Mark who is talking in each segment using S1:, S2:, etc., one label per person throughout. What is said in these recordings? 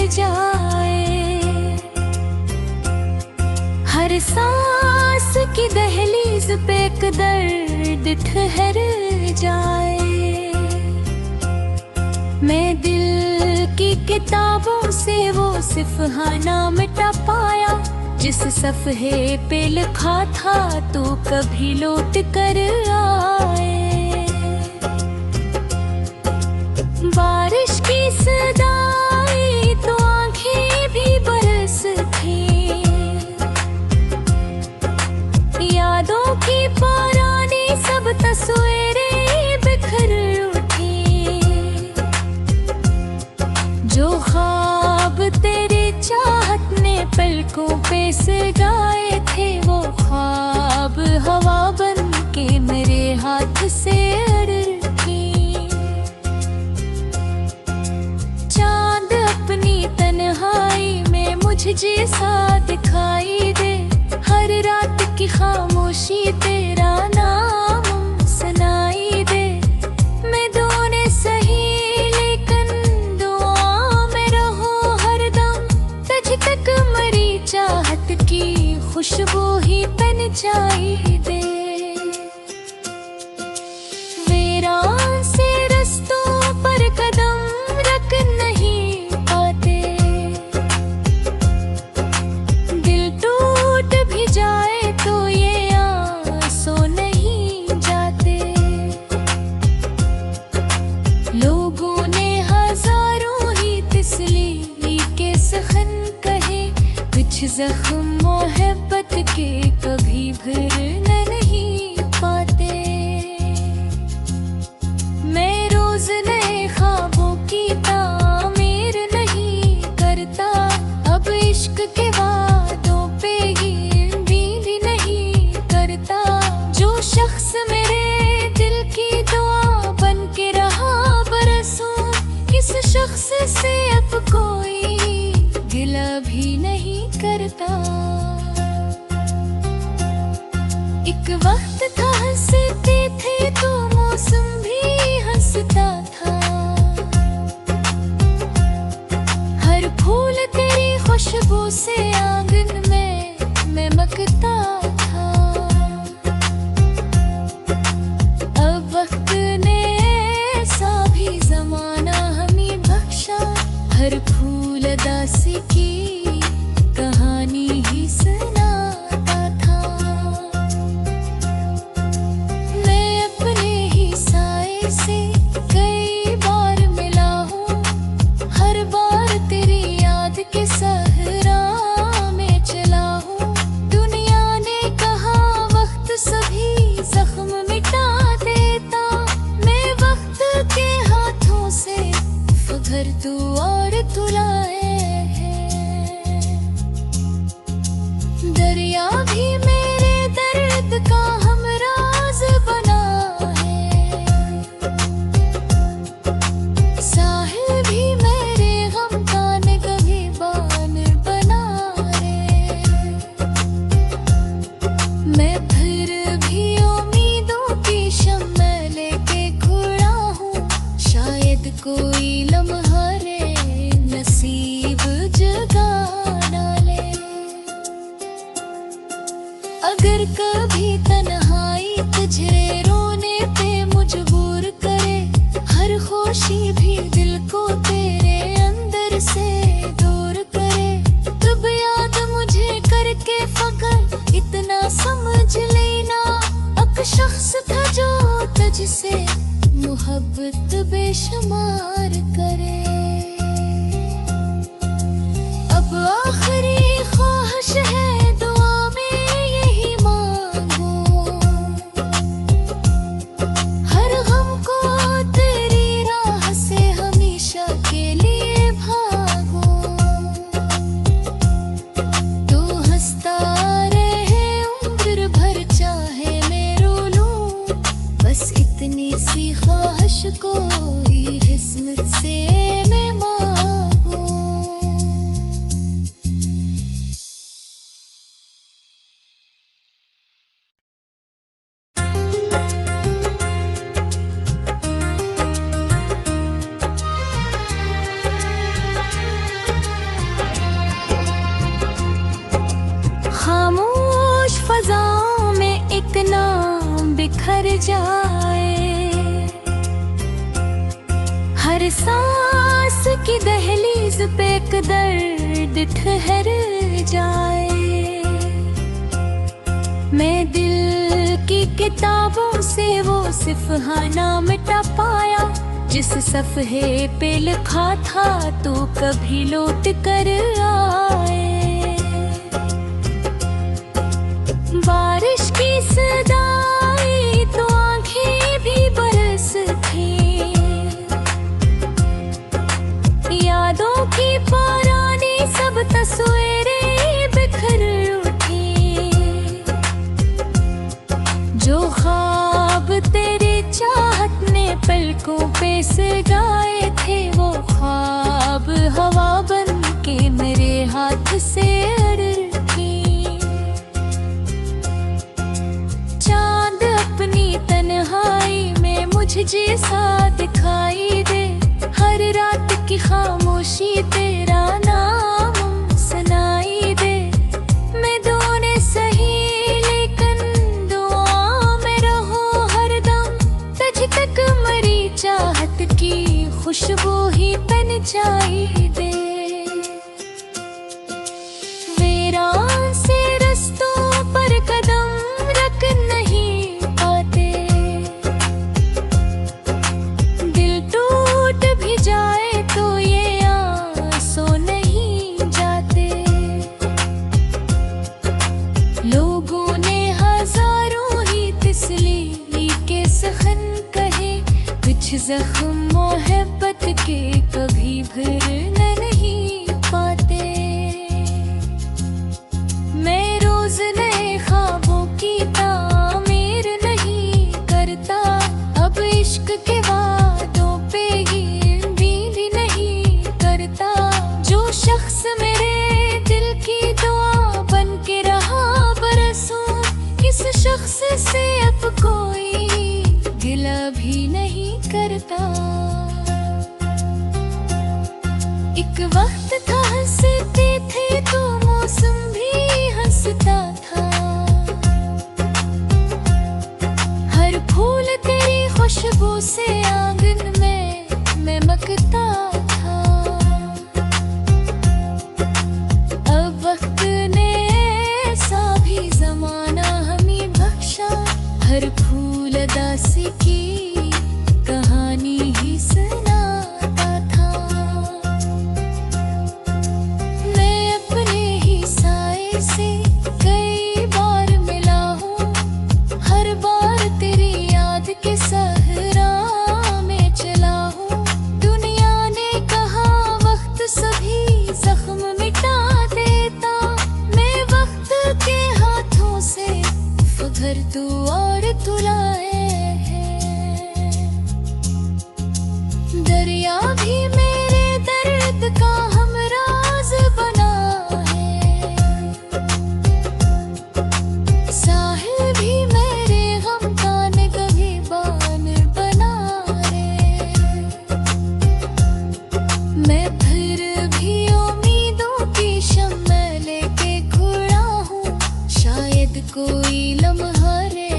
S1: जाए। हर सांस की दहलीज पे एक दर्द ठहर जाए। मैं दिल की किताबों से वो सिफहाना मिटा पाया, जिस सफ़हे पे लिखा था तो कभी लौट कर आए। बारिश की सदाई तो आंखें भी बरस थी, यादों की पुरानी सब तस्वीरें बिखर उठी। जो ख्वाब तेरे चाहत ने पलकों पे सजाए थे, वो ख्वाब हवा बन के मेरे हाथ से अड़ गई। चांद अपनी तन्हाई में मुझे जैसा दिखाई दे, हर रात की खामोशी तेरा नाम सुनाई दे। मैं दोने सही लेकिन दुआ में रहूं हरदम, तुझ तक मरी चाहत की खुशबू ही तन चाहिए। वीरान से रस्तों पर कदम रख नहीं पाते, दिल टूट भी जाए तो ये आंसू नहीं जाते। लोगों ने हजारों ही तस्लीम के सखन कहे, कुछ जख्म मोहब्बत के कभी भरना नहीं पाते। मैं रोज नए ख्वाबों की तामीर नहीं करता, अब इश्क के वादों पे गिनती नहीं करता। जो शख्स मेरे दिल की दुआ बन के रहा बरसों, किस शख्स से अब कोई गिला भी नहीं करता। एक वक्त था हंसते थे तो मौसम भी हंसता था, हर फूल तेरी खुशबू से आंगन में महकता था। अब वक्त ने ऐसा भी जमाना हमें बख्शा, हर फूल दासी की कहानी ही सुनाता था। मैं अपने ही साए से कई बार मिला हूँ, हर बार तेरी याद के सहरा में चला हूँ। दुनिया ने कहा वक्त सभी जख्म मिटा देता, मैं वक्त के हाथों से फखर तू और तुलाए है। दरिया भी मेरे दर्द का हमराज बना है, साहिल भी मेरे गम का निगहबान बना रे। मैं फिर भी उम्मीदों की शम्मा लेके खड़ा हूँ, शायद कोई लम्हा रे नसीब जगा डाले। पास की दहलीज पे एक दर्द ठहर जाए। मैं दिल की किताबों से वो सिफहाना मिटा पाया जिस सफ़हे पे लिखा था तो कभी लौट कर आए। बारिश की सदाई तो आंखें भी बरस थी, यादों की पुरानी सब तस्वीरें बिखर उठी। जो ख्वाब तेरी चाहत ने पलकों पे सजाए थे वो ख्वाब हवा बन के मेरे हाथ से अड़ गई। चांद अपनी तन्हाई में मुझे जैसा दिखाई दे, हर रात की खामोशी तेरा नाम सुनाई दे। मैं दोने सही लेकिन दुआ में रहो हरदम, तुझ तक मरी चाहत की खुशबू ही तन चाहिए। वीरान से रस्तों पर कदम रख नहीं पाते, दिल टूट भी जाए तो ये आंसू नहीं जाते। लोगों ने हजारों ही तस्लीम के सखन कहे, कुछ जख्म मोहब्बत के कभी भरना नहीं पाते। मैं रोज नए ख्वाबों की तामीर नहीं करता, अब इश्क के वादों पे यकीन नहीं करता। जो शख्स मेरे दिल की दुआ बन के रहा बरसों, इस शख्स से अब कोई गिला भी नहीं करता। एक वक्त था हंसते थे तो मौसम भी हंसता था, हर फूल तेरी खुशबू से आंगन में महकता था। अब वक्त ने ऐसा भी जमाना हमें बख्शा, हर फूल दासी की कहानी ही सुनाता था। मैं अपने ही साए से कई बार मिला हूँ, हर बार तेरी याद के सहरा में चला हूँ। दुनिया ने कहा वक्त सभी जख्म मिटा देता, मैं वक्त के हाथों से फखर तू और तुलाए है। दरिया भी मेरे दर्द का हमराज बना है, साहिल भी मेरे गम का निगहबान बना रे। मैं फिर भी उम्मीदों की शम्मा लेके खड़ा हूँ, शायद कोई लम्हा रे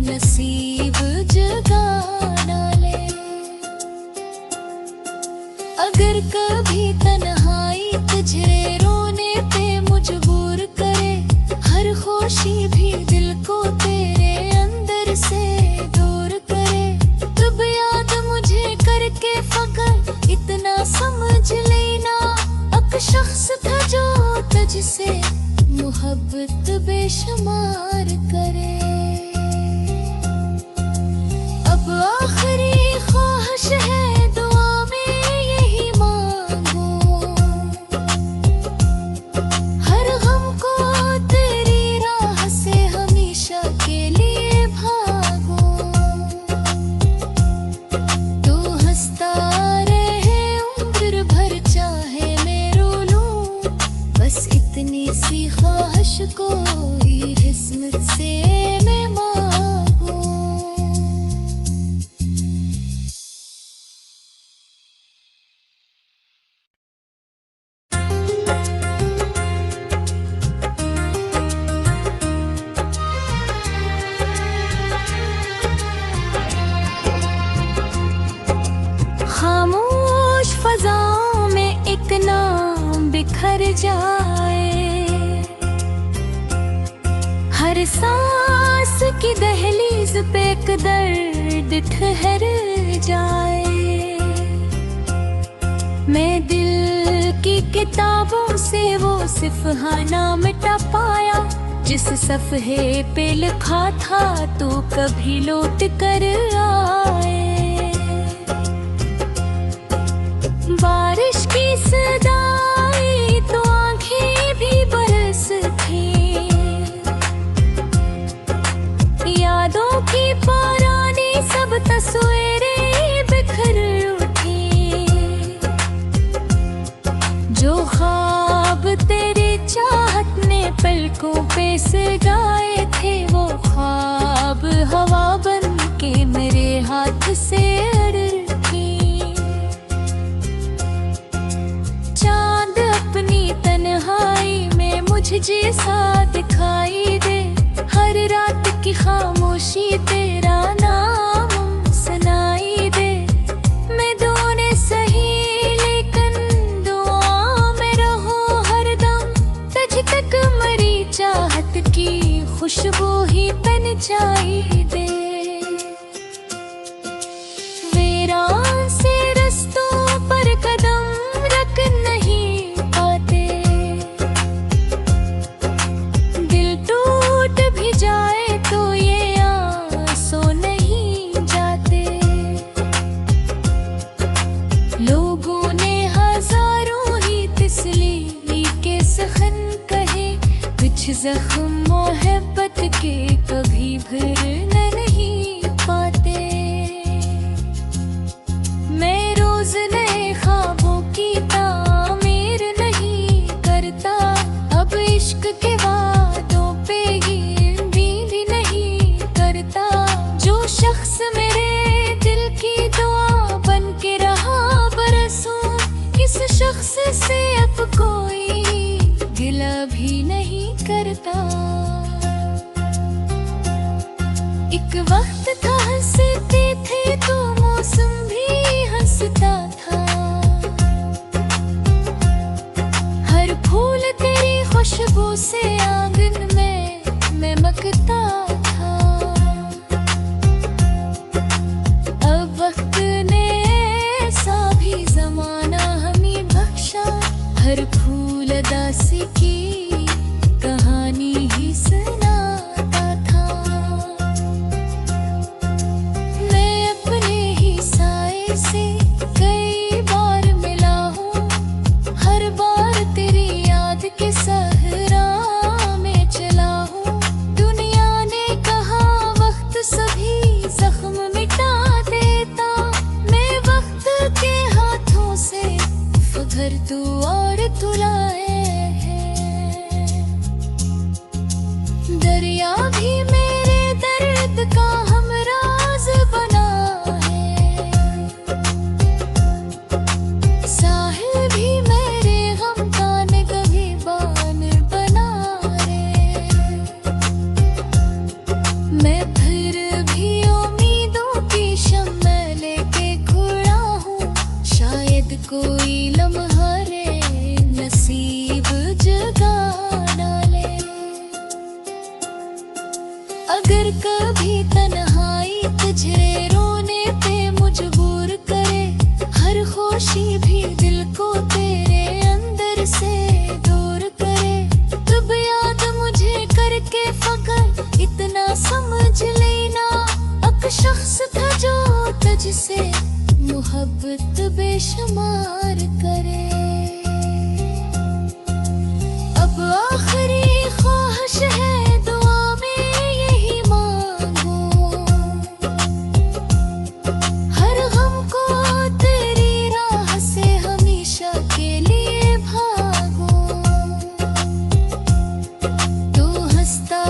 S1: नसीब जगा ना ले। अगर कभी तन्हाई तुझे रोने पे मजबूर करे, हर खुशी भी दिल को तेरे अंदर से दूर करे, तब याद मुझे करके फकर इतना समझ लेना, एक शख्स था जो तुझसे मोहब्बत बेशुमार करे। अब आखिरी ख्वाहिश है दुआ में यही मांगो, हर गम को तेरी राह से हमेशा के लिए भागो। तू हंसता रहे उम्र भर चाहे मैं रो लूं, बस इतनी सी ख्वाहिश को ही किस्मत से मैं मांगू। खामोश जाए, हर सांस की दहलीज पे एक दर्द ठहर जाए। मैं दिल की किताबों से वो सिफहाना मिटा पाया, जिस सफ़हे पे लिखा था तो कभी लौट कर आए। बारिश की सदाई तो आंखें भी बरस थी, यादों की पुरानी सब तस्वीरें बिखर उठी। जो ख्वाब तेरी चाहत ने पलकों पे सजाए थे, वो ख्वाब हवा बन के मेरे हाथ से अड़ उठी। चांद अपनी तन्हाई में मुझे जैसा दिखाई दे, हर रात की खामोशी तेरा नाम सुनाई दे। मैं दोने सही लेकिन दुआ में रहूं हरदम, तुझ तक मरी चाहत की खुशबू ही तन चाहिए दे। वीरान से रस्तों पर कदम रख नहीं पाते, दिल टूट भी जाए तो ये आंसू नहीं जाते। लोगों ने हजारों ही तस्लीम के सखन कहे, कुछ जख्म मोहब्बत के कभी भरना नहीं पाते। मैं रोज नए ख्वाबों की तामीर नहीं करता, अब इश्क के वादों पे उम्मीद नहीं करता। जो शख्स मेरे दिल की दुआ बन के रहा बरसों, इस शख्स से अब कोई गिला भी नहीं करता। एक वक्त था हंसते थे तो मौसम भी हंसता था, हर फूल तेरी खुशबू से आंगन में महकता था। अब वक्त ने ऐसा भी जमाना हमें बख्शा, हर फूल दासी की कहानी ही सुनाता था। मैं अपने ही साए से कई बार मिला हूँ, हर बार तेरी याद के सहरा में चला हूँ। दुनिया ने कहा वक्त सभी जख्म मिटा देता, मैं वक्त के हाथों से फगर तू और तुलाए है। दरिया भी मेरे दर्द का हमराज बना है, साहिल भी मेरे गम का निगहबान बना रे। मैं फिर भी उम्मीदों की शम्मा लेके खड़ा हूँ, शायद कोई लम्हा रे नसीब जगा डाले। अगर कभी तन्हाई तुझे रोने पे मजबूर करे, हर खुशी भी दिल को तेरे अंदर से दूर करे, तब याद मुझे करके फकर इतना समझ लेना, अब शख्स था जो तुझसे मोहब्बत बेशुमार करे। अब आखिरी ख्वाहिश है दुआ में यही मांगो, हर गम को तेरी राह से हमेशा के लिए भागो। तू हंसता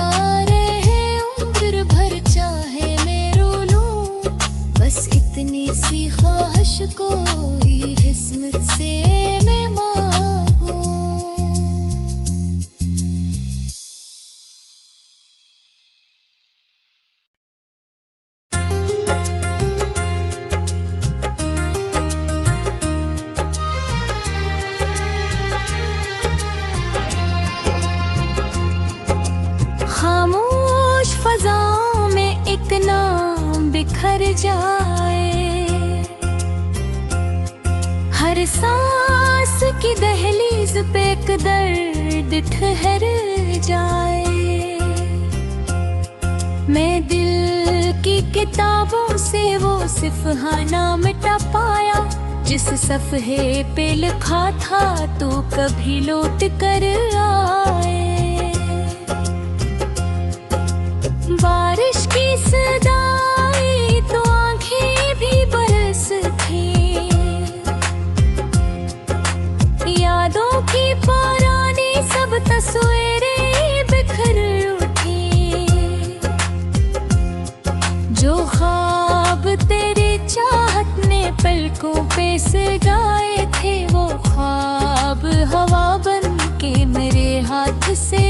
S1: रहे उम्र भर चाहे मैं रो लूं, बस इतनी सी ख्वाहिश को ही किस्मत से जाए। हर सांस की दहलीज पे एक दर्द ठहर जाए। मैं दिल की किताबों से वो सिफहाना मिटा पाया, जिस सफ़हे पे लिखा था तू कभी लौट कर आए। बारिश की सदाई तो आंखें भी बरस थी, यादों की पुरानी सब तस्वीरें बिखर उठी। जो ख्वाब तेरी चाहत ने पलकों पे सजाए थे, वो ख्वाब हवा बन के मेरे हाथ से